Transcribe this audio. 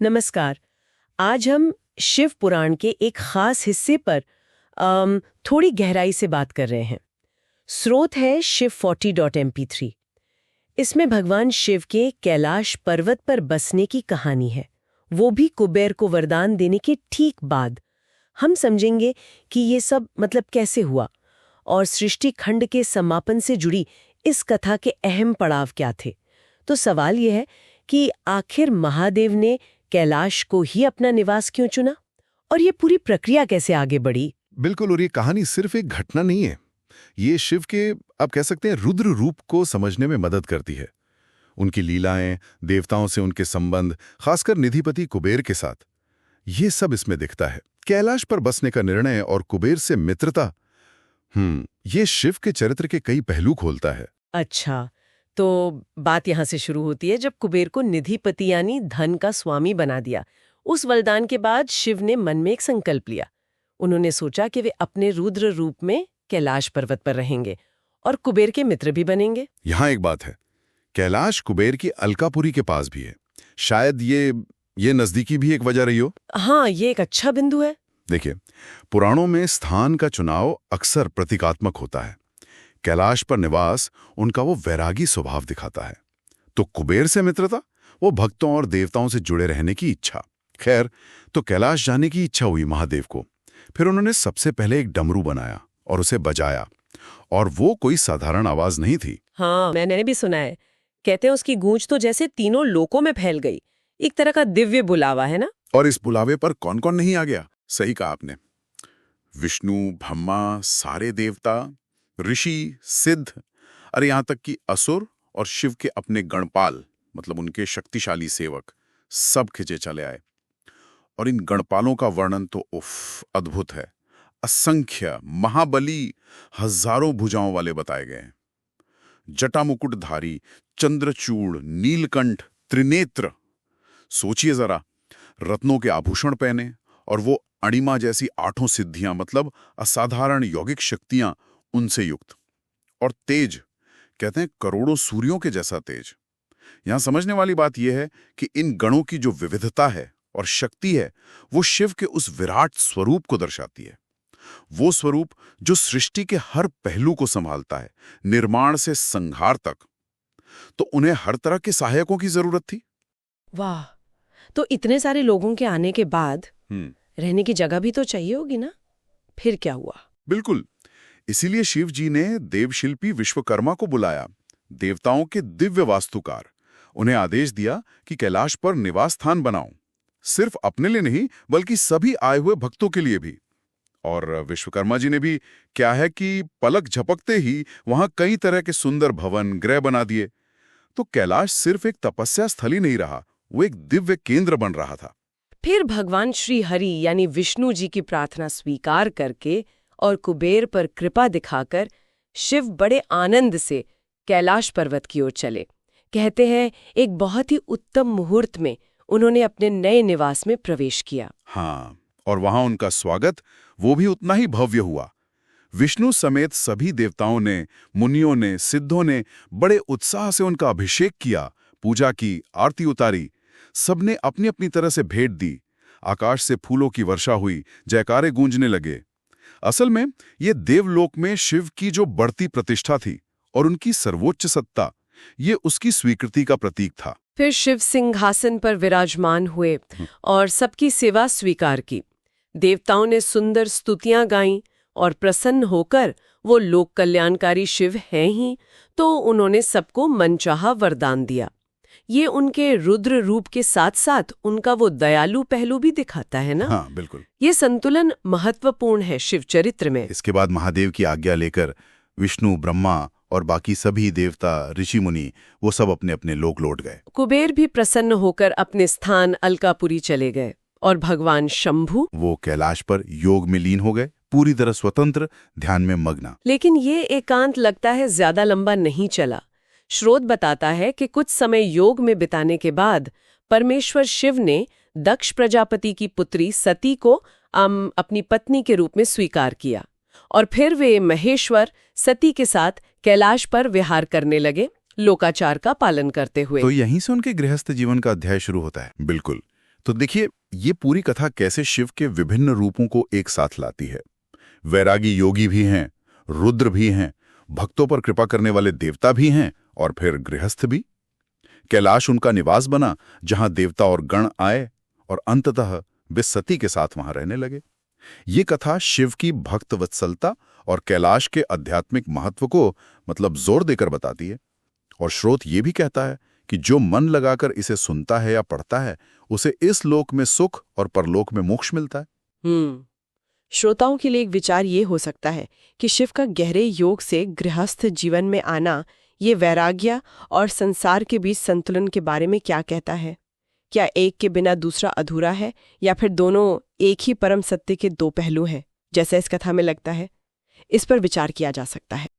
नमस्कार। आज हम शिव पुराण के एक खास हिस्से पर थोड़ी गहराई से बात कर रहे हैं। स्रोत है shiv40.mp3। इसमें भगवान शिव के कैलाश पर्वत पर बसने की कहानी है, वो भी कुबेर को वरदान देने के ठीक बाद। हम समझेंगे कि ये सब कैसे हुआ और सृष्टि खंड के समापन से जुड़ी इस कथा के अहम पड़ाव क्या थे। तो सवाल यह है कि आखिर महादेव ने कैलाश को ही अपना निवास क्यों चुना और ये पूरी प्रक्रिया कैसे आगे बढ़ी। बिल्कुल, और ये कहानी सिर्फ एक घटना नहीं है। ये शिव के, आप कह सकते हैं, रुद्र रूप को समझने में मदद करती है। उनकी लीलाएं, देवताओं से उनके संबंध, खासकर निधिपति कुबेर के साथ, ये सब इसमें दिखता है। कैलाश पर बसने का निर्णय और कुबेर से मित्रता, ये शिव के चरित्र के कई पहलू खोलता है। अच्छा, तो बात यहाँ से शुरू होती है जब कुबेर को निधिपति यानी धन का स्वामी बना दिया। उस वरदान के बाद शिव ने मन में एक संकल्प लिया। उन्होंने सोचा कि वे अपने रुद्र रूप में कैलाश पर्वत पर रहेंगे और कुबेर के मित्र भी बनेंगे। यहाँ एक बात है, कैलाश कुबेर की अलकापुरी के पास भी है। शायद ये नजदीकी भी एक वजह रही हो। हाँ, ये एक अच्छा बिंदु है। देखिए, पुराणों में स्थान का चुनाव अक्सर प्रतीकात्मक होता है। कैलाश पर निवास उनका वो वैरागी स्वभाव दिखाता है, तो कुबेर से मित्रता, वो भक्तों और देवताओं से जुड़े रहने की इच्छा। खैर, तो कैलाश जाने की इच्छा हुई महादेव को। फिर उन्होंने सबसे पहले एक डमरू बनाया और उसे बजाया, और वो कोई साधारण आवाज नहीं थी। हाँ, मैंने भी सुना है। कहते हैं उसकी गूंज तो जैसे तीनों लोकों में फैल गई। एक तरह का दिव्य बुलावा है ना। और इस बुलावे पर कौन कौन नहीं आ गया? सही कहा आपने। विष्णु, ब्रह्मा, सारे देवता, ऋषि, सिद्ध, अरे यहां तक कि असुर और शिव के अपने गणपाल, मतलब उनके शक्तिशाली सेवक, सब खिंचे चले आए। और इन गणपालों का वर्णन तो अद्भुत है। असंख्य, महाबली, हजारों भुजाओं वाले बताए गए हैं। जटामुकुटधारी, चंद्रचूड़, नीलकंठ, त्रिनेत्र। सोचिए जरा, रत्नों के आभूषण पहने और वो अणिमा जैसी 8 सिद्धियां, मतलब असाधारण यौगिक शक्तियां उनसे युक्त। और तेज, कहते हैं करोड़ों सूर्यों के जैसा तेज। यहां समझने वाली बात यह है कि इन गणों की जो विविधता है और शक्ति है, वो शिव के उस विराट स्वरूप को दर्शाती है। वो स्वरूप जो सृष्टि के हर पहलू को संभालता है, निर्माण से संहार तक। तो उन्हें हर तरह के सहायकों की जरूरत थी। वाह, तो इतने सारे लोगों के आने के बाद रहने की जगह भी तो चाहिए होगी ना। फिर क्या हुआ? बिल्कुल, इसीलिए शिव जी ने देवशिल्पी विश्वकर्मा को बुलाया, देवताओं के दिव्य वास्तुकार। उन्हें आदेश दिया कि कैलाश पर निवास स्थान बनाओ, सिर्फ अपने लिए नहीं बल्कि सभी आए हुए भक्तों के लिए भी। और विश्वकर्मा जी ने भी क्या है कि पलक झपकते ही वहां कई तरह के सुंदर भवन, गृह बना दिए। तो कैलाश सिर्फ एक तपस्या स्थल ही नहीं रहा, वो एक दिव्य केंद्र बन रहा था। फिर भगवान श्री हरि यानी विष्णु जी की प्रार्थना स्वीकार करके और कुबेर पर कृपा दिखाकर शिव बड़े आनंद से कैलाश पर्वत की ओर चले। कहते हैं एक बहुत ही उत्तम मुहूर्त में उन्होंने अपने नए निवास में प्रवेश किया। हाँ, और वहां उनका स्वागत वो भी उतना ही भव्य हुआ। विष्णु समेत सभी देवताओं ने, मुनियों ने, सिद्धों ने बड़े उत्साह से उनका अभिषेक किया, पूजा की, आरती उतारी। सबने अपनी अपनी तरह से भेंट दी। आकाश से फूलों की वर्षा हुई, जयकारे गूंजने लगे। असल में ये देवलोक में शिव की जो बढ़ती प्रतिष्ठा थी और उनकी सर्वोच्च सत्ता, ये उसकी स्वीकृति का प्रतीक था। फिर शिव सिंहासन पर विराजमान हुए और सबकी सेवा स्वीकार की। देवताओं ने सुंदर स्तुतियां गाईं और प्रसन्न होकर वो लोक कल्याणकारी शिव हैं ही, तो उन्होंने सबको मनचाहा वरदान दिया। ये उनके रुद्र रूप के साथ साथ उनका वो दयालु पहलू भी दिखाता है ना। हाँ, बिल्कुल। ये संतुलन महत्वपूर्ण है शिव चरित्र में। इसके बाद महादेव की आज्ञा लेकर विष्णु, ब्रह्मा और बाकी सभी देवता, ऋषि मुनि, वो सब अपने अपने लोक लौट गए। कुबेर भी प्रसन्न होकर अपने स्थान अलकापुरी चले गए और भगवान शंभु, वो कैलाश पर योग में लीन हो गए, पूरी तरह स्वतंत्र, ध्यान में मग्न। लेकिन ये एकांत लगता है ज्यादा लंबा नहीं चला। स्रोत बताता है कि कुछ समय योग में बिताने के बाद परमेश्वर शिव ने दक्ष प्रजापति की पुत्री सती को अपनी पत्नी के रूप में स्वीकार किया और फिर वे महेश्वर सती के साथ कैलाश पर विहार करने लगे, लोकाचार का पालन करते हुए। तो यहीं से उनके गृहस्थ जीवन का अध्याय शुरू होता है। बिल्कुल। तो देखिए, ये पूरी कथा कैसे शिव के विभिन्न रूपों को एक साथ लाती है। वैरागी योगी भी हैं, रुद्र भी हैं, भक्तों पर कृपा करने वाले देवता भी हैं, और फिर गृहस्थ भी। कैलाश उनका निवास बना, जहां देवता और गण आए, और अंततः वे सती के साथ वहां रहने लगे। ये कथा शिव की भक्त वत्सलता और कैलाश के आध्यात्मिक महत्व को जोर देकर बताती है। और स्रोत ये भी कहता है कि जो मन लगाकर इसे सुनता है या पढ़ता है, उसे इस लोक में सुख और परलोक में मोक्ष मिलता है। श्रोताओं के लिए एक विचार ये हो सकता है कि शिव का गहरे योग से गृहस्थ जीवन में आना, ये वैराग्य और संसार के बीच संतुलन के बारे में क्या कहता है? क्या एक के बिना दूसरा अधूरा है, या फिर दोनों एक ही परम सत्य के दो पहलू हैं, जैसा इस कथा में लगता है? इस पर विचार किया जा सकता है।